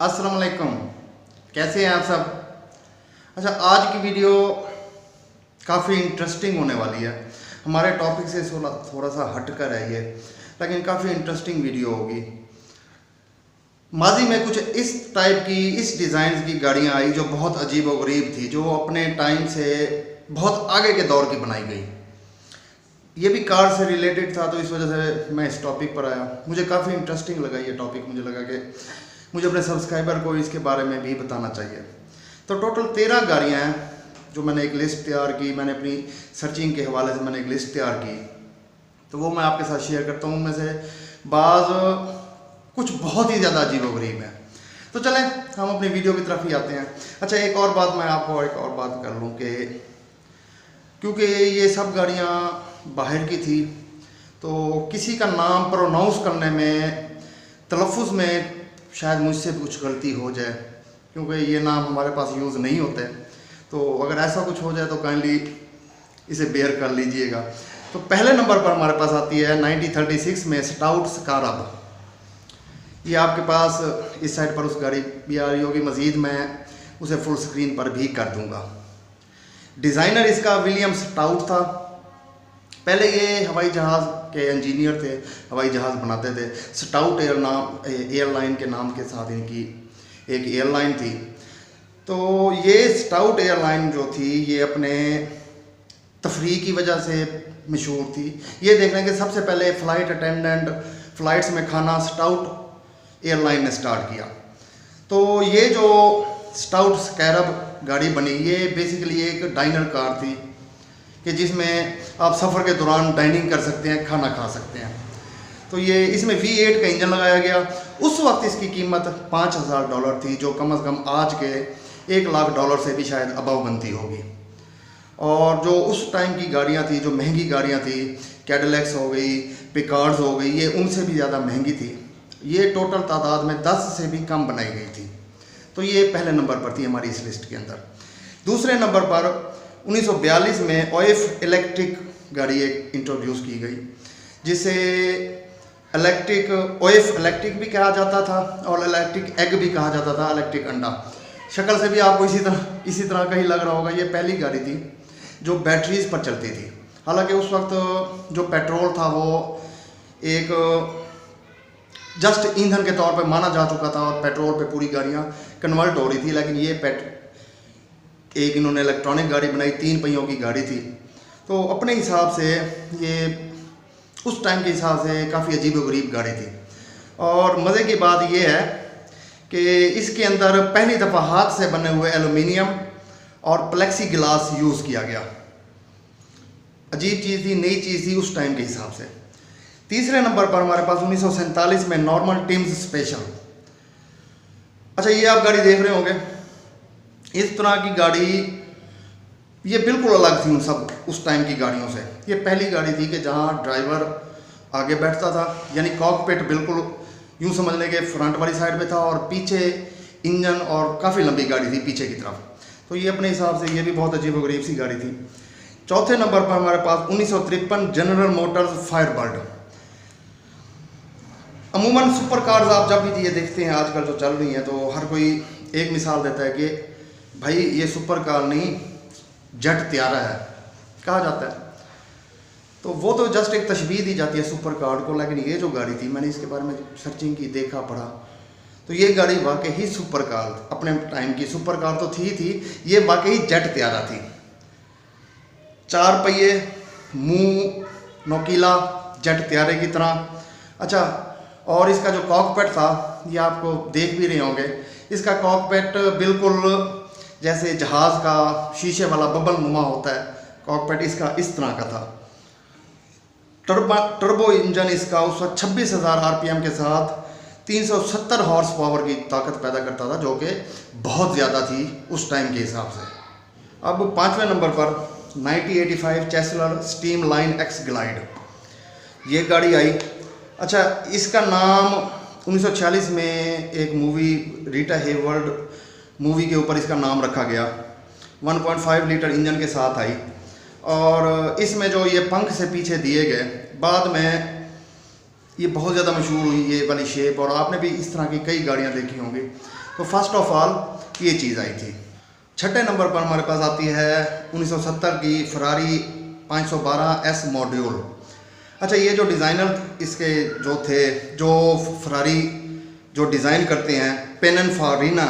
अस्सलाम वालेकुम, कैसे हैं आप सब। अच्छा, आज की वीडियो काफ़ी इंटरेस्टिंग होने वाली है। हमारे टॉपिक से थोड़ा सा हटकर है ये, लेकिन काफ़ी इंटरेस्टिंग वीडियो होगी। माजी में कुछ इस टाइप की, इस डिज़ाइन की गाड़ियाँ आई जो बहुत अजीब व गरीब थी, जो अपने टाइम से बहुत आगे के दौर की बनाई गई। ये भी कार से रिलेटेड था, तो इस वजह से मैं इस टॉपिक पर आया। मुझे काफ़ी इंटरेस्टिंग लगा ये टॉपिक। मुझे लगा कि मुझे अपने सब्सक्राइबर को इसके बारे में भी बताना चाहिए। तो टोटल 13 गाड़ियाँ हैं जो मैंने एक लिस्ट तैयार की। मैंने अपनी सर्चिंग के हवाले से मैंने एक लिस्ट तैयार की, तो वो मैं आपके साथ शेयर करता हूँ। उनमें से बाज़ कुछ बहुत ही ज़्यादा अजीब व गरीब है। तो चलें हम अपनी वीडियो की तरफ ही आते हैं। अच्छा, एक और बात मैं आपको एक और बात कर लूँ कि क्योंकि ये सब गाड़ियाँ बाहर की थी, तो किसी का नाम प्रोनाउंस करने में, तलफ़ुज़ में शायद मुझसे कुछ गलती हो जाए, क्योंकि ये नाम हमारे पास यूज़ नहीं होते। तो अगर ऐसा कुछ हो जाए तो काइंडली इसे बेयर कर लीजिएगा। तो पहले नंबर पर हमारे पास आती है 1936 में स्टाउट स्कारब। ये आपके पास इस साइड पर उस गाड़ी भी आ रही होगी। मज़ीद मैं उसे फुल स्क्रीन पर भी कर दूंगा। डिज़ाइनर इसका विलियम स्टाउट था। पहले ये हवाई जहाज़ के इंजीनियर थे, हवाई जहाज़ बनाते थे। स्टाउट एयरलाइन के नाम के साथ इनकी एक एयरलाइन थी। तो ये स्टाउट एयरलाइन जो थी, ये अपने तफरीह की वजह से मशहूर थी। ये देख रहे हैं कि सबसे पहले फ़्लाइट अटेंडेंट फ़्लाइट्स में खाना स्टाउट एयरलाइन ने स्टार्ट किया। तो ये जो स्टाउट स्कारब गाड़ी बनी, ये बेसिकली एक डाइनर कार थी कि जिसमें आप सफ़र के दौरान डाइनिंग कर सकते हैं, खाना खा सकते हैं। तो ये इसमें V8 का इंजन लगाया गया। उस वक्त इसकी कीमत $5000 थी, जो कम से कम आज के $1,00,000 से भी शायद अबव बनती होगी। और जो उस टाइम की गाड़ियाँ थी, जो महंगी गाड़ियाँ थी, कैडिलैक्स हो गई, पिकार्ड्स हो गई, ये उनसे भी ज़्यादा महंगी थी। ये टोटल तादाद में 10 से भी कम बनाई गई थी। तो ये पहले नंबर पर थी हमारी इस लिस्ट के अंदर। दूसरे नंबर पर 1942 में ओएफ इलेक्ट्रिक गाड़ी एक इंट्रोड्यूस की गई, जिसे ओएफ इलेक्ट्रिक भी कहा जाता था और इलेक्ट्रिक एग भी कहा जाता था, इलेक्ट्रिक अंडा। शक्ल से भी आपको इसी तरह का ही लग रहा होगा। ये पहली गाड़ी थी जो बैटरीज पर चलती थी। हालांकि उस वक्त जो पेट्रोल था वो एक जस्ट ईंधन के तौर पे माना जा चुका था और पेट्रोल पे पूरी गाड़ियाँ कन्वर्ट हो रही थी। लेकिन ये एक इन्होंने इलेक्ट्रॉनिक गाड़ी बनाई, 3 पहियों की गाड़ी थी। तो अपने हिसाब से ये उस टाइम के हिसाब से काफ़ी अजीब व गरीब गाड़ी थी। और मज़े की बात यह है कि इसके अंदर पहली दफ़ा हाथ से बने हुए एलुमिनियम और प्लेक्सी गिलास यूज़ किया गया। अजीब चीज़ थी, नई चीज़ थी उस टाइम के हिसाब से। तीसरे नंबर पर हमारे पास 1947 में नॉर्मन टिम्स स्पेशल। अच्छा, ये आप गाड़ी देख रहे होंगे। इस तरह की गाड़ी ये बिल्कुल अलग थी उन सब उस टाइम की गाड़ियों से। ये पहली गाड़ी थी कि जहाँ ड्राइवर आगे बैठता था, यानी कॉकपिट बिल्कुल यूँ समझ लें कि फ्रंट वाली साइड पे था और पीछे इंजन और काफ़ी लंबी गाड़ी थी पीछे की तरफ। तो ये अपने हिसाब से ये भी बहुत अजीब व गरीब सी गाड़ी थी। चौथे नंबर पर हमारे पास 1953 जनरल मोटर्स फायरबर्ड। अमूमन सुपर कार्स आप जब भी ये देखते हैं आजकल जो चल रही हैं, तो हर कोई एक मिसाल देता है कि भाई ये सुपर कार नहीं, जेट त्यारा है कहा जाता है। तो वो तो जस्ट एक तशबीह दी जाती है सुपर कार को। लेकिन ये जो गाड़ी थी, मैंने इसके बारे में सर्चिंग की, देखा, पढ़ा, तो ये गाड़ी वाकई ही सुपर कार, अपने टाइम की सुपर कार तो थी, ये वाकई जेट त्यारा थी। 4 पहिए, मुंह नोकीला, जेट त्यारे की तरह। अच्छा, और इसका जो कॉकपिट था, ये आपको देख भी रहे होंगे, इसका कॉकपिट बिल्कुल जैसे जहाज़ का शीशे वाला बबल नुमा होता है, कॉकपिट इसका इस तरह का था। टर्बो इंजन इसका उस वक्त 26,000 RPM के साथ 370 हॉर्स पावर की ताकत पैदा करता था, जो कि बहुत ज़्यादा थी उस टाइम के हिसाब से। अब 5वें नंबर पर 1985 चैसलर स्टीम लाइन एक्स ग्लाइड, ये गाड़ी आई। अच्छा, इसका नाम 1946 में एक मूवी रीटा हेवर्ड मूवी के ऊपर इसका नाम रखा गया। 1.5 लीटर इंजन के साथ आई और इसमें जो ये पंख से पीछे दिए गए, बाद में ये बहुत ज़्यादा मशहूर हुई ये वाली शेप, और आपने भी इस तरह की कई गाड़ियाँ देखी होंगी। तो फर्स्ट ऑफ ऑल ये चीज़ आई थी। छठे नंबर पर हमारे पास आती है 1970 की फरारी 512S मॉड्यूल। अच्छा, ये जो डिज़ाइनर इसके जो थे, जो फरारी जो डिज़ाइन करते हैं, पिनिनफारिना,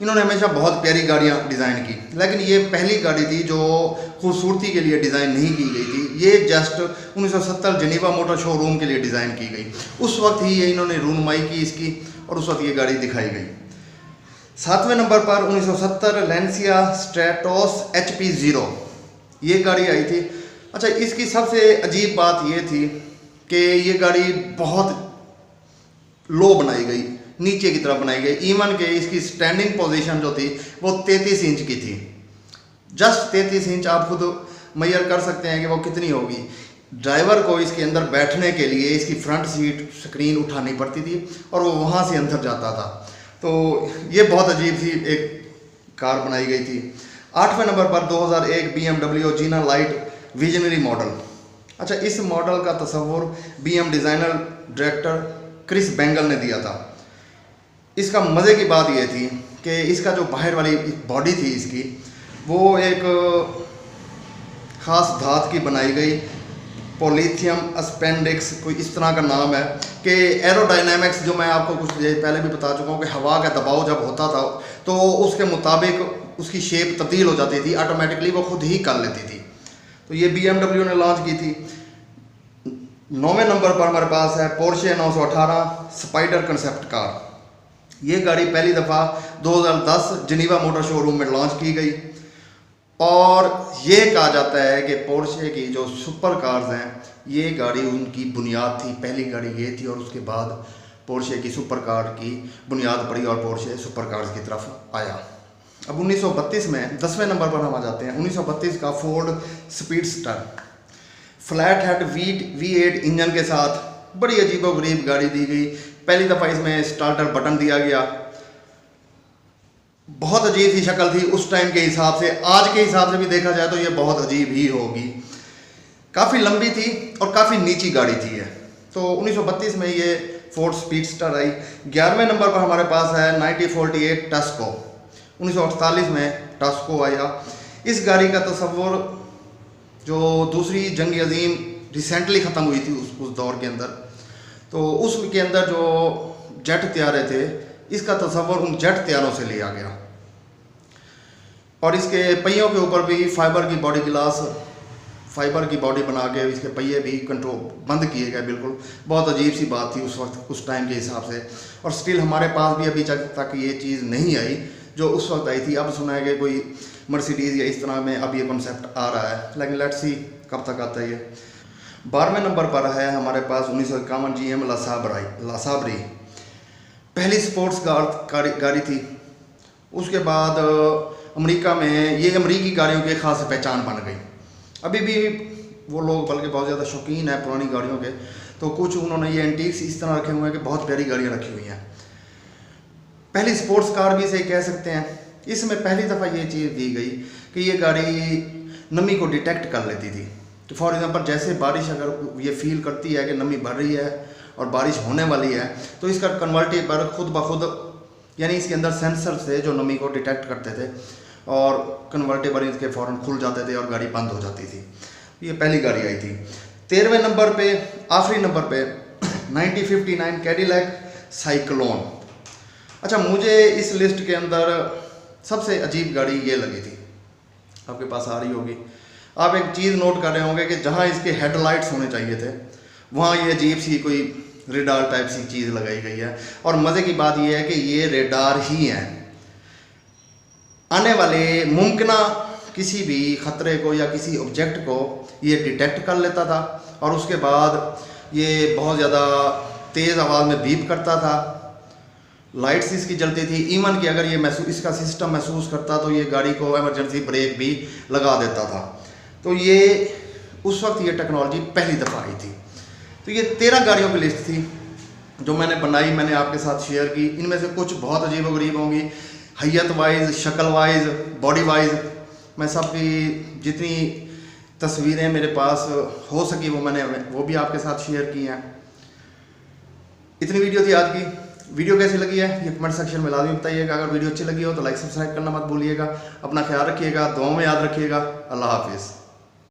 इन्होंने हमेशा बहुत प्यारी गाड़ियाँ डिज़ाइन की, लेकिन ये पहली गाड़ी थी जो खूबसूरती के लिए डिज़ाइन नहीं की गई थी। ये जस्ट 1970 जेनेवा मोटर शोरूम के लिए डिज़ाइन की गई। उस वक्त ही ये इन्होंने रूनुमाई की इसकी, और उस वक्त ये गाड़ी दिखाई गई। 7वें नंबर पर 1970 लेंसिया स्ट्रेटोस HP0, ये गाड़ी आई थी। अच्छा, इसकी सबसे अजीब बात ये थी कि ये गाड़ी बहुत लो बनाई गई, नीचे की तरफ बनाई गई। इवन के इसकी स्टैंडिंग पोजीशन जो थी वो 33 इंच की थी। जस्ट 33 इंच, आप खुद मेजर कर सकते हैं कि वो कितनी होगी। ड्राइवर को इसके अंदर बैठने के लिए इसकी फ्रंट सीट स्क्रीन उठानी पड़ती थी और वो वहाँ से अंदर जाता था। तो ये बहुत अजीब सी एक कार बनाई गई थी। 8वें नंबर पर 2001 BMW GINA light visionary model. अच्छा, इस मॉडल का तस्वुर BM designer director Chris Bangle ने दिया था। इसका मज़े की बात यह थी कि इसका जो बाहर वाली बॉडी थी इसकी, वो एक ख़ास धात की बनाई गई, पोलिथियम अस्पेंडिक्स कोई इस तरह का नाम है। कि एरोडायनामिक्स, जो मैं आपको कुछ पहले भी बता चुका हूँ कि हवा का दबाव जब होता था तो उसके मुताबिक उसकी शेप तब्दील हो जाती थी, ऑटोमेटिकली वो खुद ही कर लेती थी। तो ये BMW ने लॉन्च की थी। 9वें नंबर पर हमारे पास है पोर्शे 918 स्पाइडर कंसेप्ट कार। ये गाड़ी पहली दफ़ा 2010 जेनेवा मोटर शोरूम में लॉन्च की गई, और ये कहा जाता है कि पोर्शे की जो सुपर कार्स हैं, ये गाड़ी उनकी बुनियाद थी। पहली गाड़ी ये थी और उसके बाद पोर्शे की सुपर कार की बुनियाद पड़ी और पोर्शे सुपर कार्स की तरफ आया। अब 1932 में 10वें नंबर पर हम आ जाते हैं। 1932 का Ford speedster flat head V8 engine के साथ बड़ी अजीबोगरीब गाड़ी दी गई। पहली दफ़ा इसमें स्टार्टर बटन दिया गया। बहुत अजीब सी शक्ल थी उस टाइम के हिसाब से, आज के हिसाब से भी देखा जाए तो ये बहुत अजीब ही होगी। काफ़ी लंबी थी और काफ़ी नीची गाड़ी थी ये। तो 1932 में ये फोर्ड स्पीडस्टर आई। 11वें नंबर पर हमारे पास है 1948 टस्को। 1948 में टस्को आया। इस गाड़ी का तस्वुर जो दूसरी जंग अजीम रिसेंटली ख़त्म हुई थी उस दौर के अंदर, तो उसके अंदर जो जेट त्यारे थे, इसका तस्वुर उन जेट त्यारों से लिया गया। और इसके पहियों के ऊपर भी फाइबर की बॉडी ग्लास, फाइबर की बॉडी बना के इसके पहिए भी कंट्रोल बंद किए गए। बिल्कुल बहुत अजीब सी बात थी उस वक्त, उस टाइम के हिसाब से। और स्टिल हमारे पास भी अभी तक ये चीज़ नहीं आई जो उस वक्त आई थी। अब सुना है कि कोई मर्सिडीज़ या इस तरह में अब ये कॉन्सेप्ट आ रहा है, लेकिन लेट्स सी कब तक आता है ये। 12वें नंबर पर है हमारे पास 1951 GM लासाब्री। पहली स्पोर्ट्स गाड़ी थी। उसके बाद अमेरिका में ये अमेरिकी गाड़ियों की खास पहचान बन गई। अभी भी वो लोग बल्कि बहुत ज़्यादा शौकीन है पुरानी गाड़ियों के, तो कुछ उन्होंने ये एंटीक्स इस तरह रखे हुए हैं कि बहुत प्यारी गाड़ियाँ रखी हुई हैं। पहली स्पोर्ट्स कार भी इसे कह सकते हैं। इसमें पहली दफ़ा ये चीज़ दी गई कि ये गाड़ी नमी को डिटेक्ट कर लेती थी। तो फॉर एग्ज़ाम्पल जैसे बारिश अगर ये फील करती है कि नमी बढ़ रही है और बारिश होने वाली है, तो इसका कन्वर्टेबल खुद ब खुद, यानी इसके अंदर सेंसर से जो नमी को डिटेक्ट करते थे और कन्वर्टेबल इसके फ़ौरन खुल जाते थे और गाड़ी बंद हो जाती थी। ये पहली गाड़ी आई थी। 13वें नंबर पे, आखिरी नंबर पे 1959 कैडिलैक साइक्लोन। अच्छा, मुझे इस लिस्ट के अंदर सबसे अजीब गाड़ी ये लगी थी, आपके पास आ रही होगी। आप एक चीज़ नोट कर रहे होंगे कि जहाँ इसके हेडलाइट्स होने चाहिए थे वहाँ ये अजीब सी कोई रेडार टाइप सी चीज़ लगाई गई है। और मज़े की बात यह है कि ये रेडार ही है। आने वाले मुमकिन किसी भी ख़तरे को या किसी ऑब्जेक्ट को ये डिटेक्ट कर लेता था, और उसके बाद ये बहुत ज़्यादा तेज़ आवाज़ में बीप करता था, लाइट्स इसकी जलती थी। इवन कि अगर ये इसका सिस्टम महसूस करता तो ये गाड़ी को इमरजेंसी ब्रेक भी लगा देता था। तो ये उस वक्त ये टेक्नोलॉजी पहली दफ़ा आई थी। तो ये 13 गाड़ियों की लिस्ट थी जो मैंने बनाई, मैंने आपके साथ शेयर की। इनमें से कुछ बहुत अजीब व गरीब होंगी, हैयत वाइज, शक्ल वाइज, बॉडी वाइज। मैं सबकी जितनी तस्वीरें मेरे पास हो सकी वो मैंने वो भी आपके साथ शेयर की हैं। इतनी वीडियो थी आज की। वीडियो कैसी लगी है ये कमेंट सेक्शन में लाजमी बताइएगा। अगर वीडियो अच्छी लगी हो तो लाइक सब्सक्राइब करना मत भूलिएगा। अपना ख्याल रखिएगा, दुआओं में याद रखिएगा। अल्लाह हाफिज़।